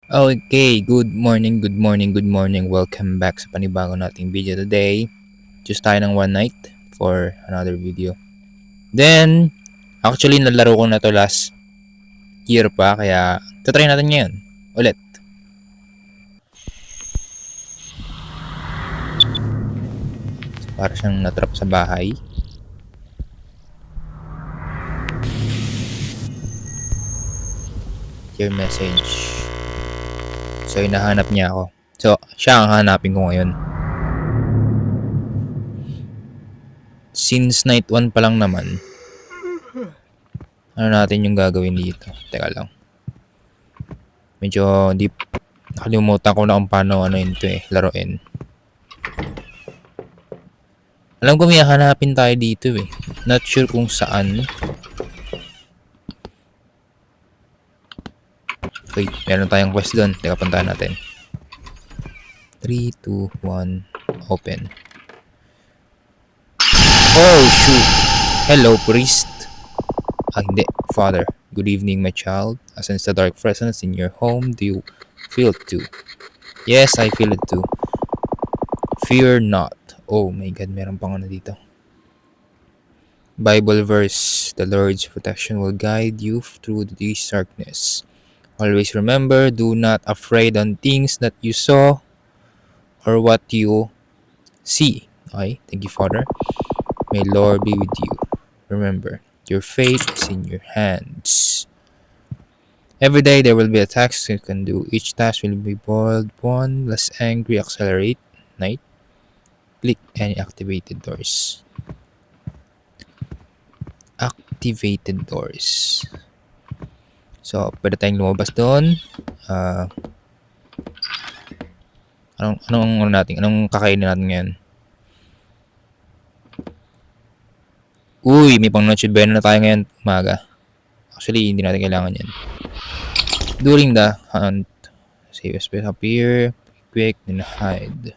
Okay, good morning, good morning, good morning. Welcome back sa panibago nating video today. Just tayo ng one night for another video. Then, actually nalaro ko na to last year pa kaya tatry natin ngayon. Ulit. Para siyang natrap sa bahay. Your message. So, hinahanap niya ako. So, siya ang hanapin ko ngayon. Since night 1 pa lang naman, ano natin yung gagawin dito? Teka lang. Medyo deep. Nakalimutan ko na kung paano laruin. Alam ko may hahanapin tayo dito eh. Not sure kung saan. Wait, meron tayong quest doon. Teka, puntahan natin. 3, 2, 1, open. Oh, shoot! Hello, priest. Hindi. Father. Good evening, my child. I sense the dark presence in your home. Do you feel it too? Yes, I feel it too. Fear not. Oh my God, meron pang ano dito. Bible verse. The Lord's protection will guide you through this darkness. Always remember, do not afraid on things that you saw or what you see. Okay? Thank you, Father. May Lord be with you. Remember, your fate is in your hands. Every day there will be a task you can do. Each task will be boiled one, less angry, accelerate, night. Click any activated doors. Activated doors. So, pwede tayong lumabas doon. Anong kakainin natin ngayon? Uy, may pang noche buena na tayo ngayon umaga. Actually, hindi natin kailangan yan. During the hunt, save a space up here, quick, then hide.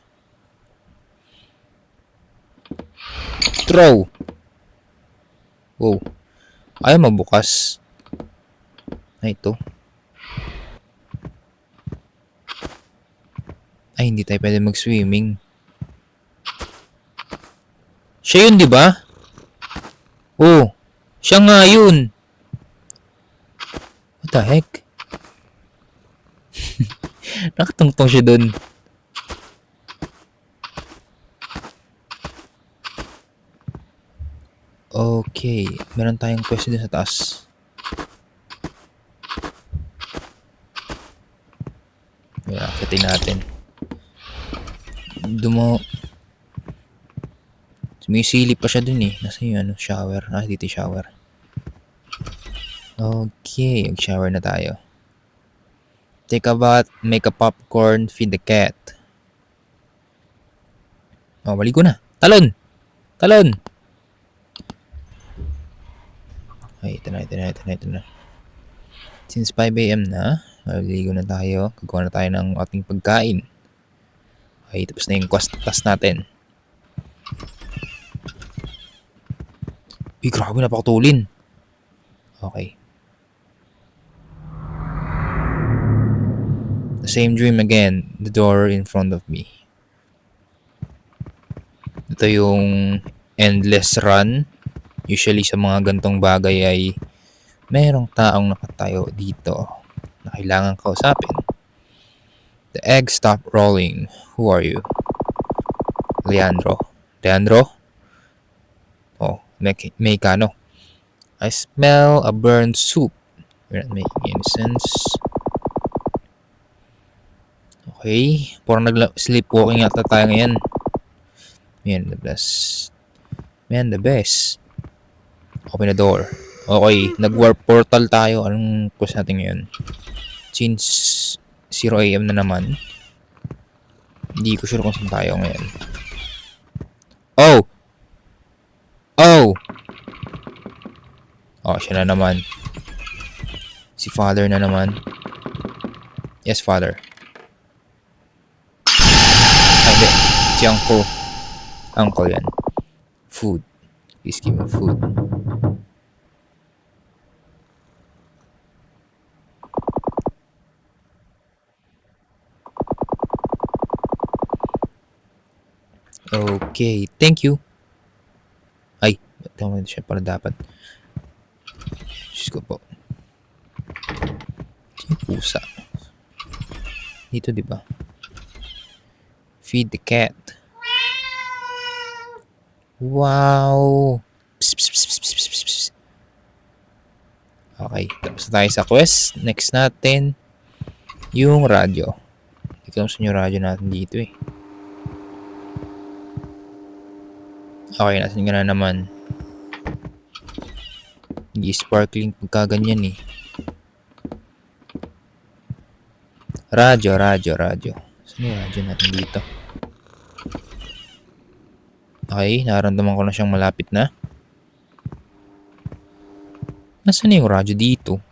Throw! Wow. Ayaw mabukas. Ay, ito. Ay, hindi tayo pwede mag-swimming. Siya yun, di ba? Oh, siya nga yun. What the heck? Nakatungtong siya dun. Okay, meron tayong question dun sa taas. Akitin natin. Sumisilip pa siya dun eh. Nasa yung shower. Dito yung shower. Okay, mag-shower na tayo. Take a bath, make a popcorn, feed the cat. Oh, maligo na. Talon! Talon! Ay, ito na. Since 5 a.m. na, maligo na tayo. Gagawa na tayo ng ating pagkain. Okay, tapos na yung quest task natin. Uy, grabe, napakatulin. Okay. The same dream again. The door in front of me. Ito yung endless run. Usually sa mga gantong bagay ay merong taong nakatayo dito na kailangan kausapin. The egg stopped rolling. Who are you? Leandro. Leandro? Oh, Mexicano. I smell a burned soup. You're not making any sense. Okay. Parang sleepwalking ata tayo ngayon. Man, the best. Open the door. Okay. Nag-warp portal tayo. Anong quest natin ngayon? Since 0 a.m. na naman. Hindi ko sure kung saan tayo ngayon. Oh! Oh, siya na naman. Si Father na naman. Yes, Father. Ay, hindi. Si Uncle. Uncle yan. Food. Please give me food. Okay, thank you. Ay, tama siya pala dapat. Diyos ko po. Yung pusa. Dito, di ba? Feed the cat. Wow! Psst, psst, psst, psst, psst, psst, psst. Okay, tapos na tayo sa quest. Next natin, yung radyo. Hindi ko yung radyo natin dito eh. Okay, nasan ka na naman? Hindi sparkling pagka ganyan eh. Radyo. Saan yung radyo natin dito? Okay, nararamdaman ko na siyang malapit na. Nasaan na yung radyo dito?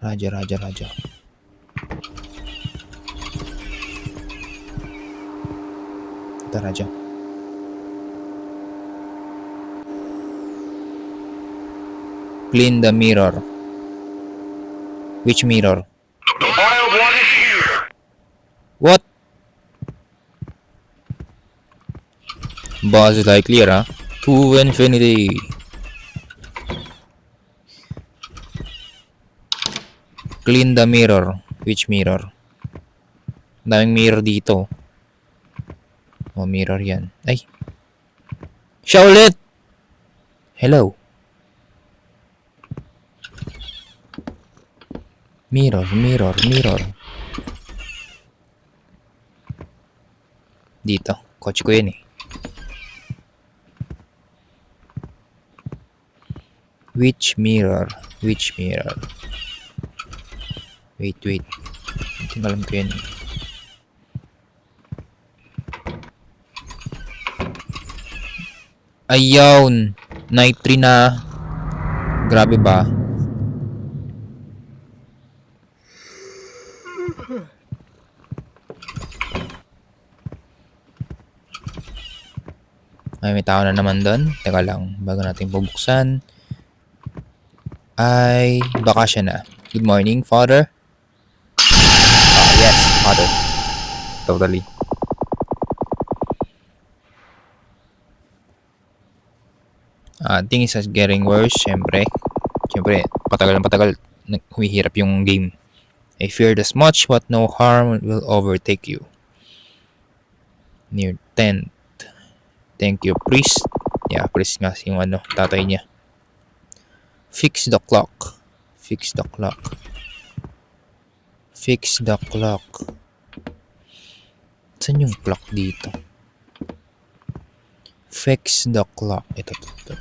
Radyo. Ito radyo. Clean the mirror. Which mirror? The Wild One is here. What? Buzz Lightyear, ha? To infinity. Clean the mirror. Which mirror? Daming mirror dito. Oh, mirror yan. Ay. Siya ulit! Hello. Mirror. Dito. Kotse ko yan eh. Which mirror? Wait. Tingnan ko yan eh. Ayaw. Night 3 na. Grabe ba? Ay, may tao na naman doon. Teka lang, bago natin bubuksan. Ay, baka siya na. Good morning, Father. Yes, Father. Totally. Things are getting worse, syempre, patagal humihirap yung game. I feared as much, but no harm will overtake you. Near 10th. Thank you, priest. Yeah, priest nga yung tatay niya. Fix the clock. Saan yung clock dito? Fix the clock. Ito. Ito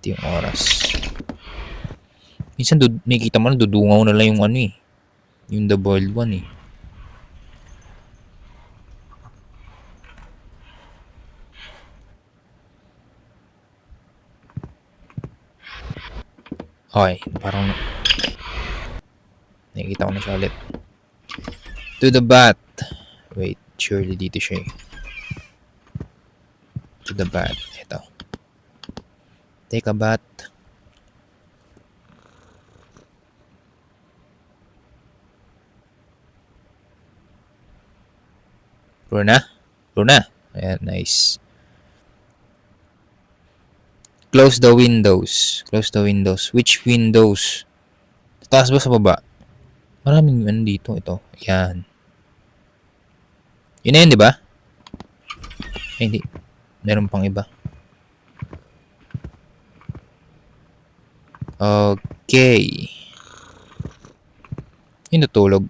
yung oras. Minsan nakikita mo na dudungaw na lang yung yung the boiled one eh. Okay, parang nakikita ko na siya ulit. To the bat. Wait, surely dito siya eh. To the bat. Ito. Take a bat. Luna. Ayan, nice. Close the windows. Which windows? Sa taas ba sa baba? Maraming dito. Ito. Ayan. Yun na yun, di ba? Ay, hindi. Meron pang iba. Okay. Yung natulog.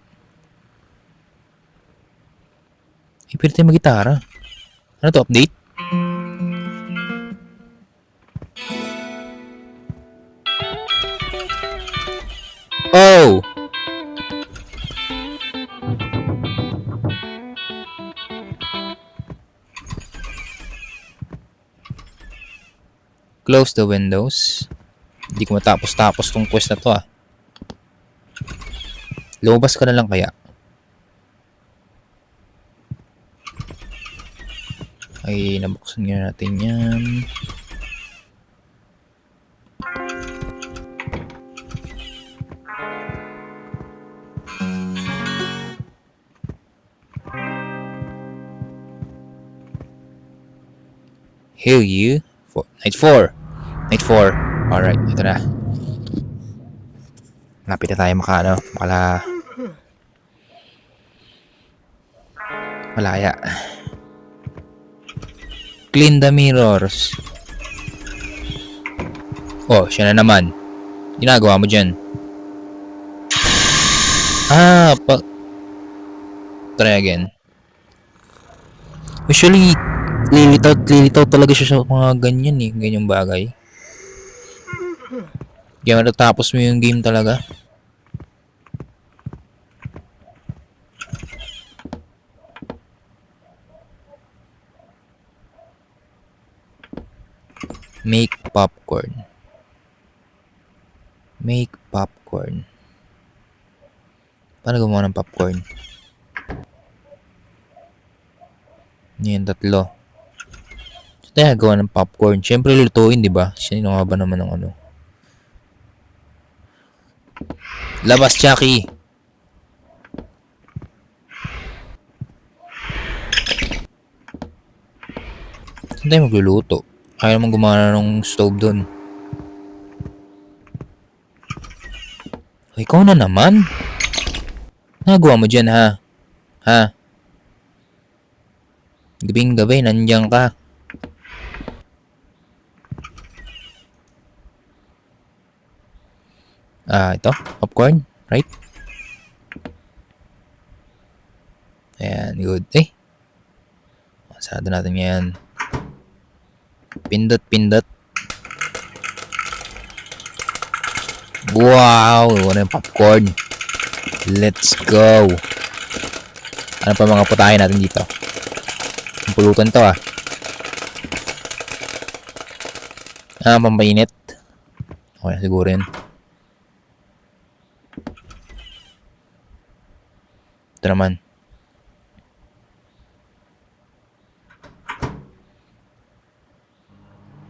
Pwede tayo mag-gitara. Ano to? Update? Oh! Close the windows. Hindi ko matapos tong quest na to ah. Lumabas ka na lang kaya. Ay, nabuksan nga natin yan. Heal you. Night 4. Night 4. Alright, ito na. Lapit na tayo malaya. Clean the mirrors. Oh, siya na naman. Ginagawa mo dyan. Try again. Usually, lilitaw talaga siya sa mga ganyan eh. Ganyang bagay. Kaya matatapos mo yung game talaga. Make popcorn. Make popcorn. Paano gumawa ng popcorn? Yan, 3. So, tayo gawa ng popcorn. Siyempre, lutuin, di ba? Sino nga ba naman ng ano? Labas, Chucky! Saan tayo magluluto? Kaya naman gumana ng stove doon. Ikaw na naman? Nagawa mo dyan, ha? Ha? Gabing-gabi, nandiyan ka. Ito, popcorn, right? Ayan, good. Masado natin yan. Pindot. Wow! Ano yung popcorn? Let's go! Ano pa mga putahin natin dito? Ang pulutan to pampainit. Okay, siguro yun. Ito naman.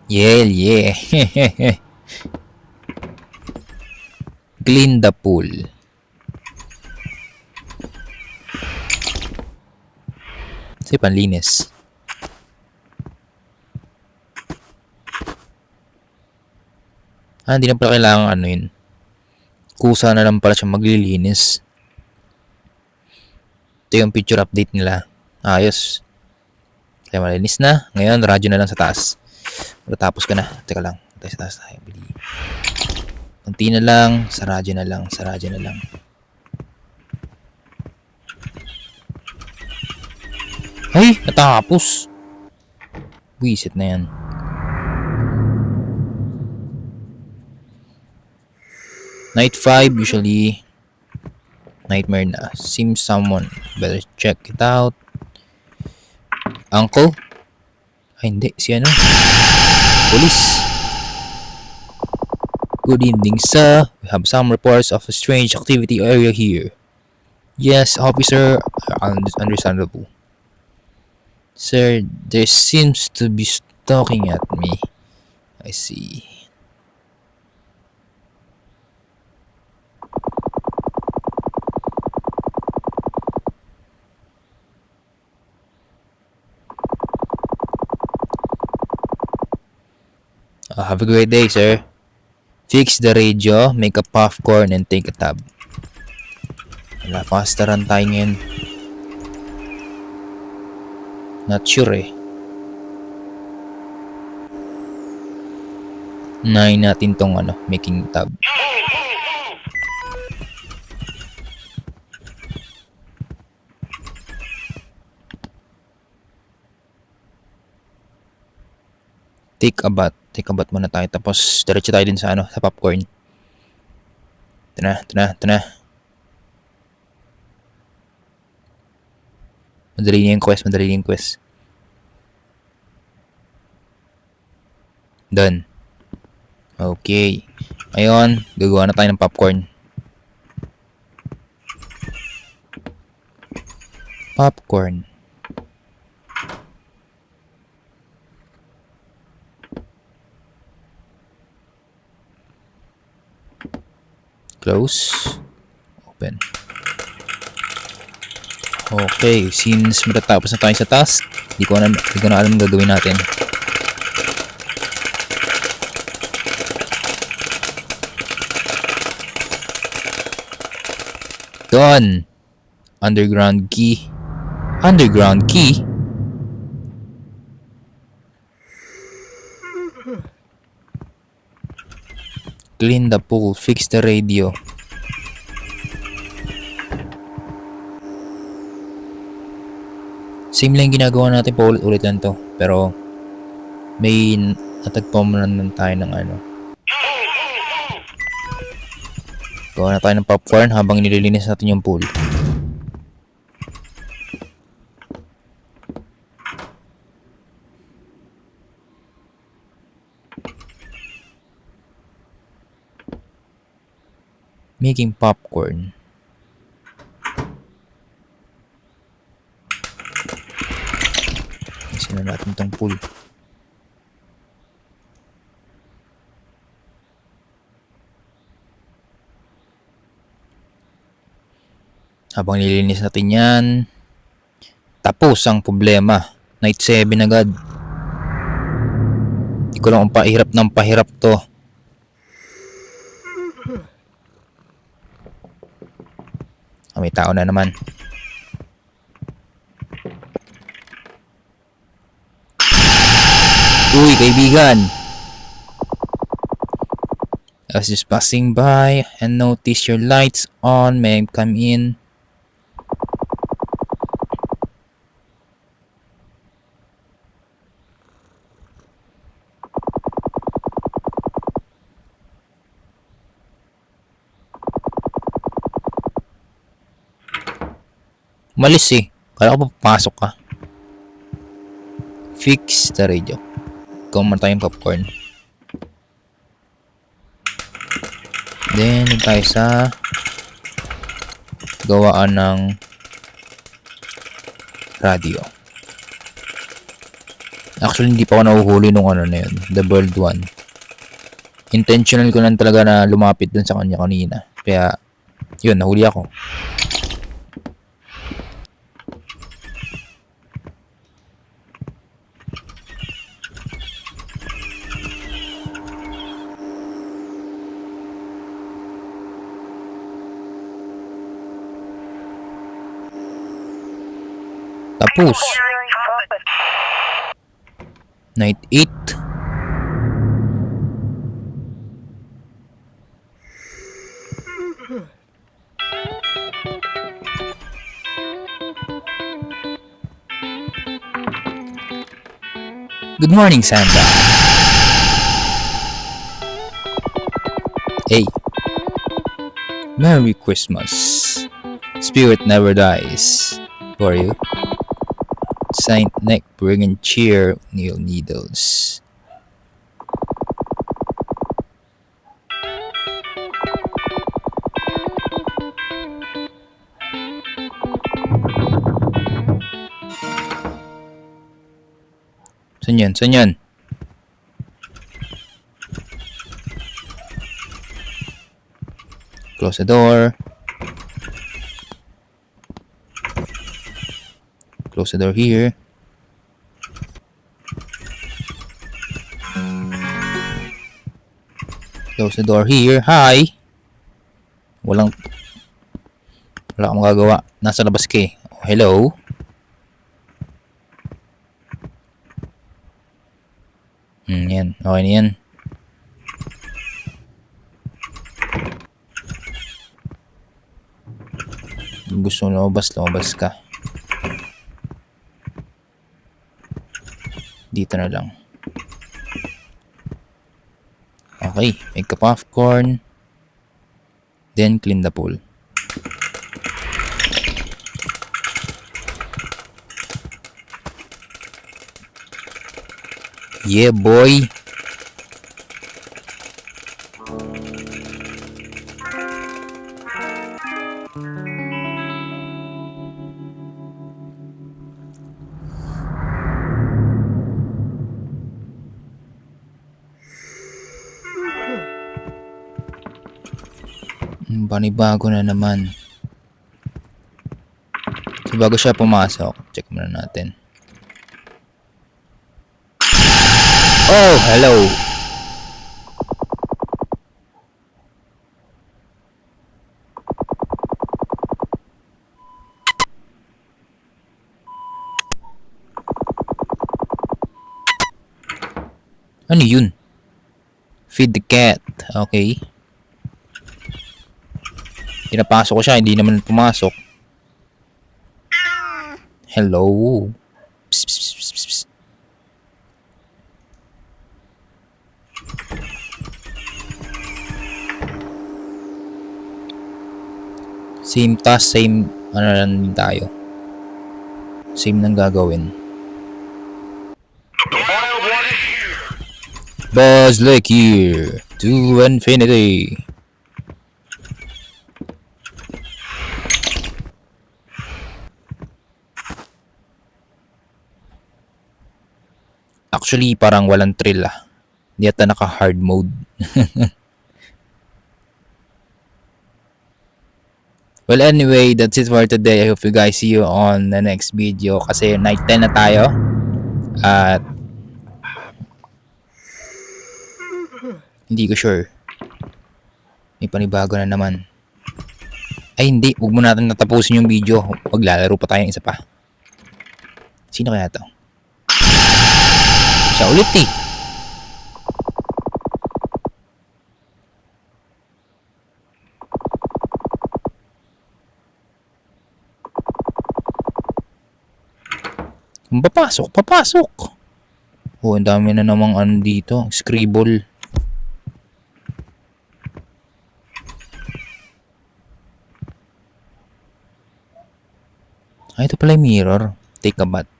Yeah. Clean the pool. Kasi panlinis. Hindi na pala kailangan yun. Kusa na lang pala siya maglilinis. Ito yung picture update nila. Ayos. Kaya malinis na. Ngayon, radyo na lang sa taas. Matapos ka na. Teka lang. Tayo sa taas tayo. Bili. Kunti na lang. Sa radyo na lang. Ay! Natapos! Wisit na yan. Night 5 usually nightmare na. Seems someone. Better check it out. Uncle? Ay hindi. Si ano? Police. Good evening, sir. We have some reports of a strange activity area here. Yes, officer. Understandable. Sir, there seems to be stalking at me. I see. Have a great day, sir. Fix the radio, make a popcorn, and take a tab. Wala, fasteran tayo ngayon. Not sure eh. Unahin natin tong making tab. Take a bath muna tayo. Tapos, diretso tayo din sa sa popcorn. Ito na. Madali yung quest. Done. Okay. Ngayon, gagawa na tayo ng popcorn. Close. Open. Okay, since matatapos na tayo sa task, hindi ko na alam ang gagawin natin. Done. Underground key. Underground key? Clean the pool. Fix the radio. Same lang ginagawa natin, paulit-ulit lang to. Pero may natagpaman tayo ng ano. Gawa na tayo ng popcorn habang nililinis natin yung pool. Making popcorn. Isin na natin tong pool. Habang nililinis natin yan, tapos ang problema. Night 7 agad. Hindi ko lang kung pahirap ng pahirap to. May tao na naman. Uy, kaibigan! I was just passing by and noticed your lights on. May I come in? Malis eh. Kala ko papasok ka. Fix the radio. Kumain tayong popcorn. Then, tayo sa gawaan ng radio. Actually, hindi pa ako nahuhuli nung ano na yun. The bird one. Intentional ko lang talaga na lumapit dun sa kanya kanina. Kaya, yun, nahuli ako. Tapos, night 8. Good morning, Santa. Hey. Merry Christmas. Spirit never dies. For you. Saint Nick bringing cheer, Neil Needles. Saan yan? Saan yan? Close the door. Close the door here. Close the door here. Hi! Wala kang magagawa. Nasa labas ka eh. Oh, hello? Yan. Okay na yan. Kung gusto mo lumabas ka. Dito na lang. Okay, make a popcorn. Then clean the pool. Yeah, boy. Panibago na naman. So, bago siya pumasok, check muna natin. Oh, hello. Ano yun? Feed the cat. Okay. Pinapasok ko siya, hindi naman pumasok. Hello. Psst, psst, psst, psst, psst. Same task, same ano lang din tayo. Same nang gagawin. Wild one is here. Buzz Lightyear to infinity. Actually, parang walang thrill ah. Hindi ata naka-hard mode. Well, anyway, that's it for today. I hope you guys see you on the next video kasi night 10 na tayo. At hindi ko sure. May panibago na naman. Ay hindi, huwag mo natin natapusin yung video. Maglalaro pa tayo ng isa pa. Sino kaya to? Siya ulit eh. Papasok, papasok. Oh, ang dami na namang ano dito. Scribble. Ah, ito pala yung mirror. Take a bath.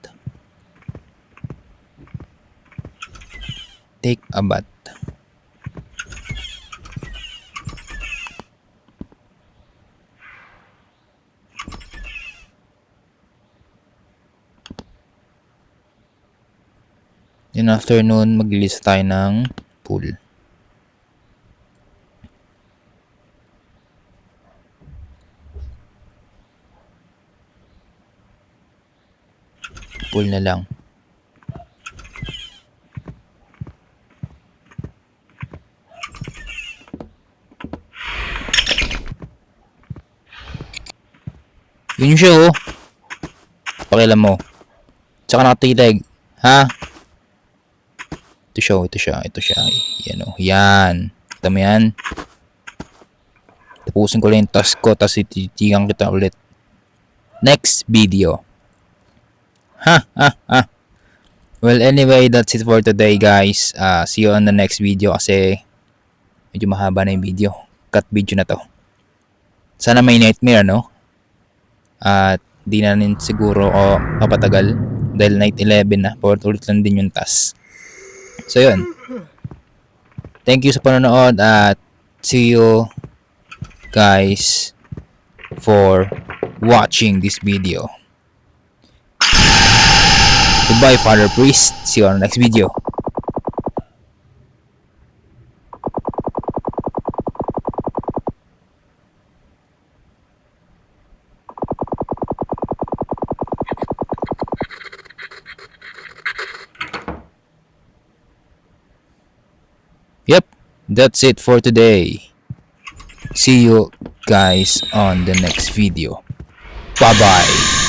Take a bath. Then after nun, maglilista tayo ng pool. Pool na lang. Yun siya oh. Pakialam mo. Tsaka nakatitig. Ha? Ito siya, ito siya, ito siya. Yan oh. Yan. Kita mo yan? Tapusin ko lang yung task ko, tapos ititigan kita ulit. Next video. Ha, ha, ha. Well, anyway, that's it for today, guys. See you on the next video kasi medyo mahaba na yung video. Cut video na to. Sana may nightmare, no? At di na rin siguro o papatagal dahil night 11 na. Ulit lang din yung task. So, yun. Thank you sa panonood at see you guys for watching this video. Goodbye, Father Priest. See you on the next video. Yep, that's it for today. See you guys on the next video. Bye-bye.